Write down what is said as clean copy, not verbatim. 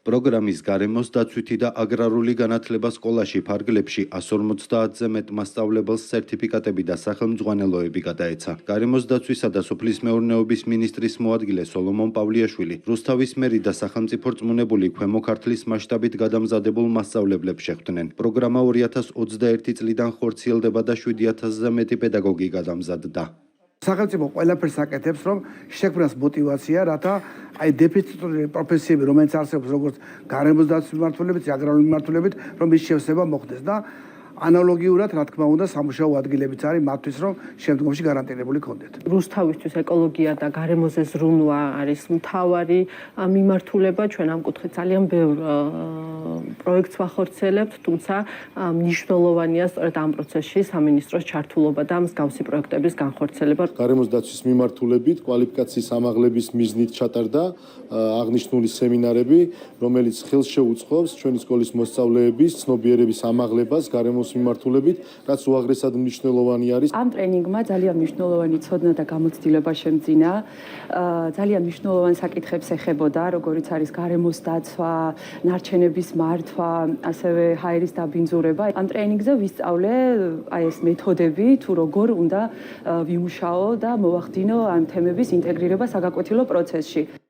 პროგრამის გარემოს დაცვითი და აგრარული განათლება სკოლაში ფარგლებში 150-ზე მეტ მასწავლებელს სერტიფიკატები და სახელმძღვანელოები გადაეცა. გარემოს დაცვისა და სოფლის მეურნეობის მინისტრის მოადგილე სოლომონ პავლიაშვილი, რუსთავის მერი და სახელმწიფო რწმუნებული ქვემო ქართლის მასშტაბით გადამზადებულ მასწავლებლებს შეხვდნენ. პროგრამა 2021 წლიდან ხორციელდება და 7000-ზე მეტი პედაგოგი გადამზადდა. სახელმწიფო ყველაფერს აკეთებს, რომ შექმნას мотивация, რათა აი დეფიციტური პროფესიები, რომელიც არსებობს როგორც გარემოს დაცვის მიმართულებით, აგრარული მიმართულებით, რომ ის შევსება მოხდეს და ანალოგიურად, რა თქმა უნდა, სამუშაო ადგილებიც არის მათთვის, რომ შემდგომში გარანტირებული კონდეთ. რუსთავისთვის ეკოლოგია და გარემოზე ზრუნვა არის მთავარი მიმართულება. ჩვენ ამ კუთხით ძალიან ბევრ პროექტს ვახორციელებთ, თუმცა მნიშვნელოვანია სწორედ ამ პროცესში სამინისტროს ჩართულობა და მსგავსი პროექტების განხორციელება. გარემოს დაცვის მიმართულებით კვალიფიკაციის ამაღლების მიზნით ჩატარდა აღნიშნული სემინარები, რომელიც ხელს შეუწყობს ჩვენი სკოლის მოსწავლეების ცნობიერების ამაღლებას გარემოს მიმართულებით, რაც უაღრესად მნიშვნელოვანი არის. ამ ტრენინგმა ძალიან მნიშვნელოვანი ცოდნა და გამოცდილება შემძინა. ძალიან მნიშვნელოვან საკითხებს ეხებოდა, როგორიც არის გარემოს დაცვა, ნარჩენების მართვა, ასევე ჰაერის დაბინძურება. ამ ტრენინგზე ვისწავლე აი ეს მეთოდები, თუ როგორ უნდა ვიმუშაო და მოვახდინო ამ თემების ინტეგრირება საგაკვეთილო პროცესში.